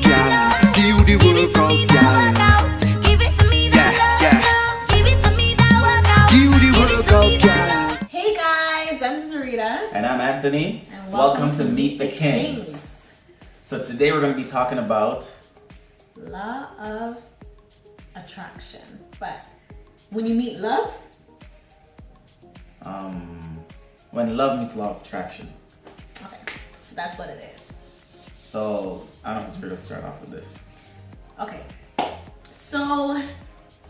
girl. Give you the workout, girl. Give it to me, that love. Give it to me, that workout. Give you the workout, girl. Hey guys, I'm Zarita. And I'm Anthony. And welcome to Meet the Kings. So today we're going to be talking about Law of attraction. But when you meet love, when love meets law of attraction. okay, so that's what it is. So I don't know if we're going to start off with this. Okay, so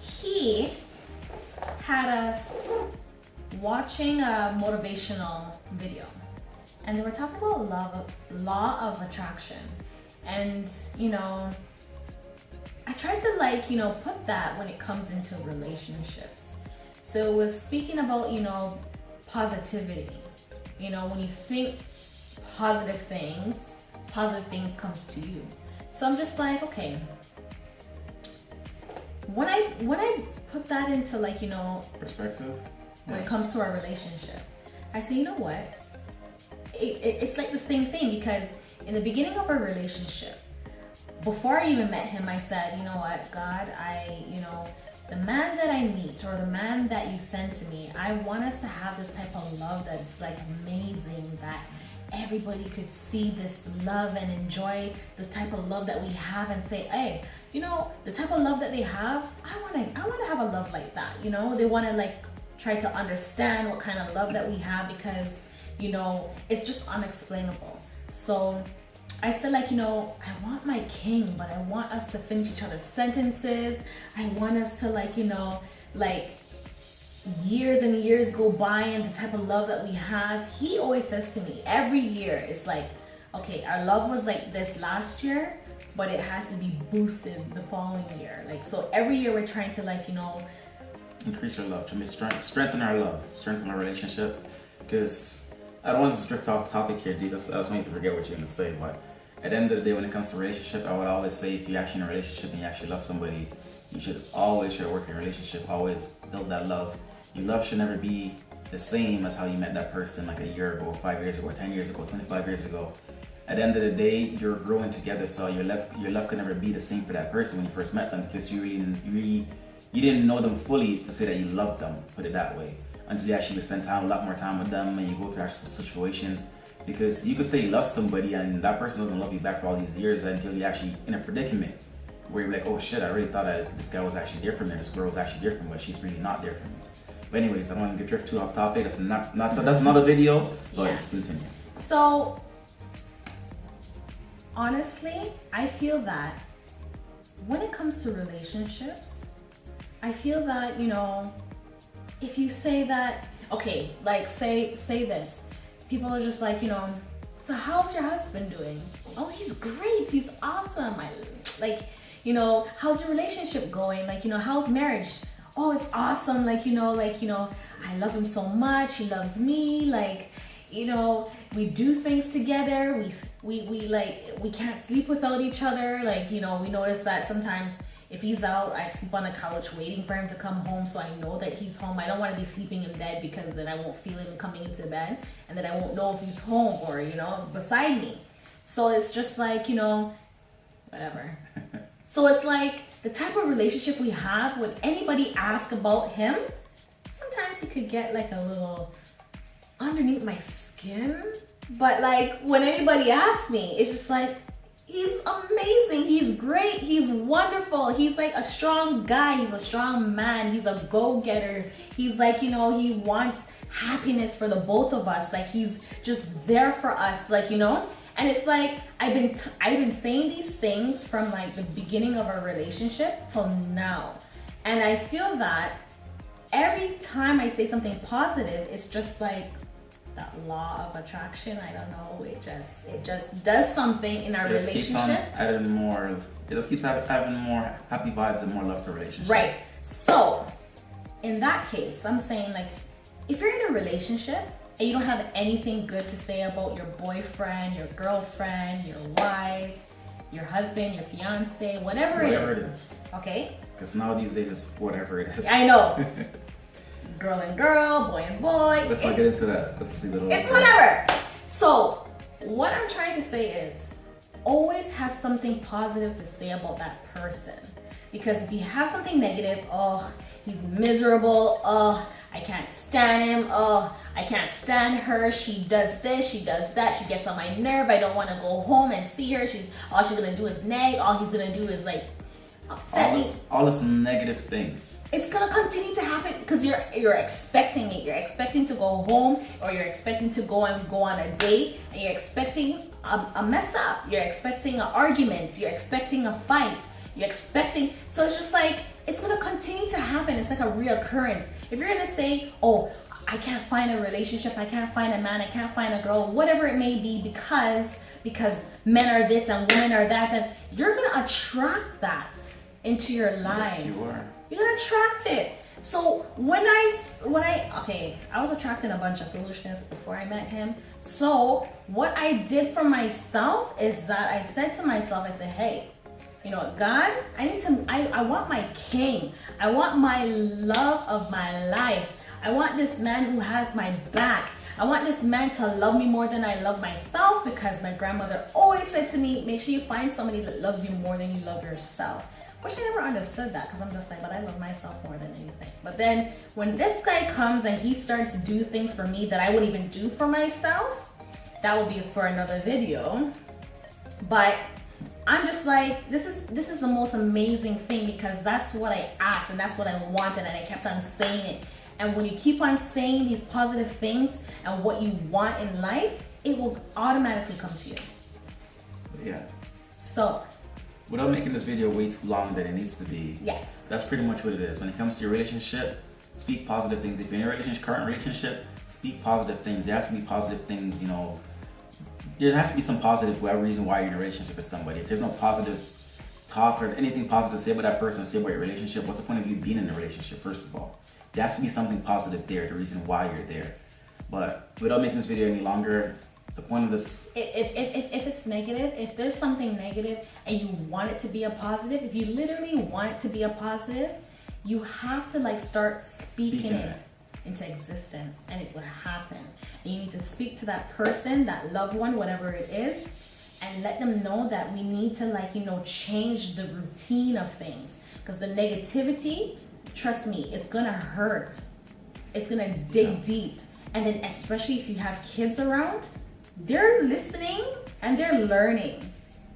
he had us watching a motivational video, and they were talking about law of attraction. And you know, I tried to put that when it comes into relationships. So it was speaking about, positivity. When you think positive things comes to you. So I'm just like, okay, when I put that into Perspective? when it comes to our relationship, I say, you know what? It's like the same thing, because in the beginning of our relationship, before I even met him, I said, you know what, God, the man that I meet, or the man that you send to me, I want us to have this type of love that's like amazing, that everybody could see this love and enjoy the type of love that we have and say, hey, the type of love that they have, I want to have a love like that. They want to try to understand what kind of love that we have, because it's just unexplainable. So I said, I want my king, but I want us to finish each other's sentences. I want us to years and years go by, and the type of love that we have. He always says to me every year, it's like, okay, our love was like this last year, but it has to be boosted the following year. So every year we're trying to Increase our love, to strengthen our love, strengthen our relationship. Because I don't want to drift off the topic here, dude. I just want you to forget what you're going to say. But at the end of the day, when it comes to relationship, I would always say, if you're actually in a relationship and you actually love somebody, you should always try to work in a relationship. Always build that love. Your love should never be the same as how you met that person like a year ago, 5 years ago, 10 years ago, 25 years ago. At the end of the day, you're growing together, so your love could never be the same for that person when you first met them, because you didn't know them fully to say that you loved them, put it that way, until you actually spend a lot more time with them and you go through actual situations. Because you could say you love somebody and that person doesn't love you back for all these years, until you're actually in a predicament where you're like, oh shit, I really thought that this guy was actually there for me, this girl was actually there for me, but she's really not there for me. But anyways, I don't want to drift too off topic. That's another video, but Yeah. Continue. So honestly, I feel that when it comes to relationships, I feel that, if you say that, okay, say this, people are just like, so how's your husband doing? Oh, he's great, he's awesome. How's your relationship going? How's marriage? Oh, it's awesome. I love him so much. He loves me. We do things together. We can't sleep without each other. We notice that sometimes if he's out, I sleep on the couch waiting for him to come home, so I know that he's home. I don't want to be sleeping in bed, because then I won't feel him coming into bed, and then I won't know if he's home or, beside me. So it's just whatever. So it's the type of relationship we have, when anybody asks about him, sometimes he could get a little underneath my skin. But when anybody asks me, it's just he's amazing, he's great, he's wonderful, he's a strong guy, he's a strong man, he's a go-getter, he's he wants happiness for the both of us, he's just there for us, and it's I've been saying these things from the beginning of our relationship till now, and I feel that every time I say something positive, it's just that law of attraction. I don't know. It just does something in our relationship. Keeps on adding more. It just keeps having more happy vibes and more love to a relationship. Right. So, in that case, I'm saying if you're in a relationship and you don't have anything good to say about your boyfriend, your girlfriend, your wife, your husband, your fiance, whatever it is. Okay? Because now these days it's whatever it is. I know. Girl and girl, boy and boy. Let's not get into that. Let's see the It's whatever. So, what I'm trying to say is, always have something positive to say about that person. Because if you have something negative, oh, he's miserable, oh, I can't stand him, oh, I can't stand her, she does this, she does that, she gets on my nerve, I don't want to go home and see her, all she's gonna do is nag, all he's gonna do is like upset me. All this negative things. It's gonna continue to happen because you're expecting it. You're expecting to go home, or you're expecting to go on a date, and you're expecting a mess up. You're expecting an argument. You're expecting a fight. You're expecting. So it's just like it's gonna continue to happen. It's like a reoccurrence. If you're gonna say, "Oh, I can't find a relationship. I can't find a man. I can't find a girl," whatever it may be, because men are this and women are that, and you're gonna attract that into your life. Yes, you are. You're gonna attract it. So when I was attracting a bunch of foolishness before I met him. So what I did for myself is that I said to myself, I said, hey, you know what, God, I want my king. I want my love of my life. I want this man who has my back. I want this man to love me more than I love myself, because my grandmother always said to me, make sure you find somebody that loves you more than you love yourself. Which I never understood that, because I'm just like, but I love myself more than anything. But then when this guy comes and he started to do things for me that I wouldn't even do for myself, that will be for another video. But I'm just like, this is the most amazing thing, because that's what I asked and that's what I wanted, and I kept on saying it. And when you keep on saying these positive things and what you want in life, it will automatically come to you. Yeah. So, without making this video way too long than it needs to be, yes, that's pretty much what it is. When it comes to your relationship, speak positive things. If you're in a relationship, current relationship, speak positive things. There has to be positive things, you know. There has to be some positive reason why you're in a relationship with somebody. If there's no positive talk or anything positive to say about that person, say about your relationship, what's the point of you being in a relationship, first of all? There has to be something positive there, the reason why you're there. But without making this video any longer, the point of this... If it's negative, if there's something negative and you want it to be a positive, if you literally want it to be a positive, you have to like start speaking it into existence, and it will happen. And you need to speak to that person, that loved one, whatever it is, and let them know that we need to, like, you know, change the routine of things. Because the negativity, trust me, it's gonna hurt. It's gonna dig deep. And then especially if you have kids around, they're listening and they're learning.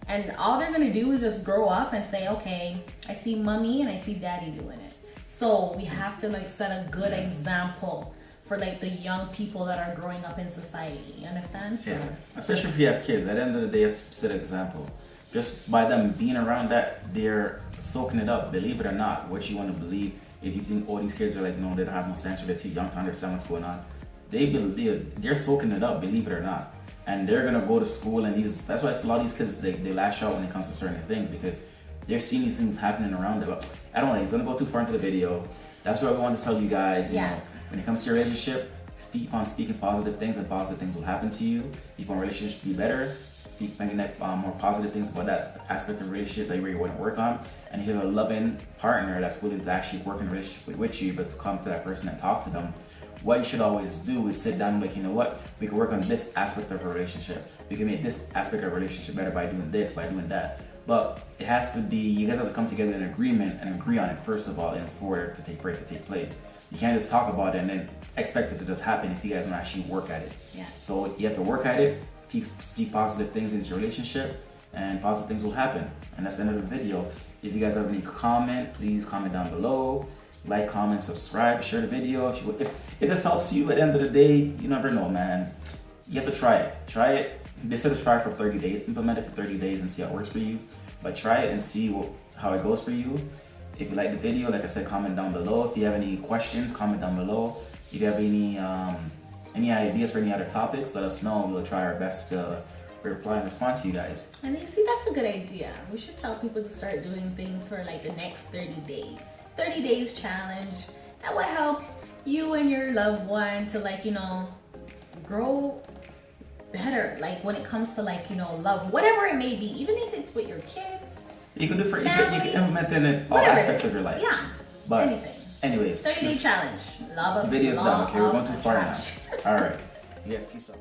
And all they're gonna do is just grow up and say, okay, I see mommy and I see daddy doing it. So we have to like set a good example for like the young people that are growing up in society. You understand? So, yeah, especially if you have kids. At the end of the day, it's a set an example. Just by them being around that, they're soaking it up. Believe it or not, what you want to believe. If you think, oh, these kids are like, no, they don't have no sense, or they're too young to understand what's going on. They're soaking it up, believe it or not. And they're gonna go to school, and that's why a lot of these kids, they lash out when it comes to certain things, because they're seeing these things happening around them. But I don't know, it's gonna go too far into the video. That's what I want to tell you guys. You know, when it comes to your relationship, keep on speaking positive things, and positive things will happen to you. Keep on relationship to be better. Speak more positive things about that aspect of the relationship that you really want to work on. And if you have a loving partner that's willing to actually work in a relationship with you, but to come to that person and talk to them, what you should always do is sit down and like, you know what, we can work on this aspect of our relationship. We can make this aspect of our relationship better by doing this, by doing that. But it has to be, you guys have to come together in agreement and agree on it first of all, in order for it to take place. You can't just talk about it and then expect it to just happen if you guys don't actually work at it. Yeah. So you have to work at it, speak positive things into your relationship, and positive things will happen. And that's the end of the video. If you guys have any comment, please comment down below. Like, comment, subscribe, share the video. If this helps you at the end of the day, you never know, man. You have to try it. Try it. They said to try it for 30 days. Implement it for 30 days and see how it works for you. But try it and see how it goes for you. If you like the video, like I said, comment down below. If you have any questions, comment down below. If you have any ideas for any other topics, let us know. We'll try our best to reply and respond to you guys. And you see, that's a good idea. We should tell people to start doing things for like the next 30 days. 30 days challenge. That will help you and your loved one to, like, you know, grow better. Like when it comes to, like, you know, love, whatever it may be, even if it's with your kids. You can do you can implement it in all aspects of your life. Yeah. But anything. Anyways, 30-day challenge. Love video's done. Okay, we're going too far now. All right. You guys, peace out.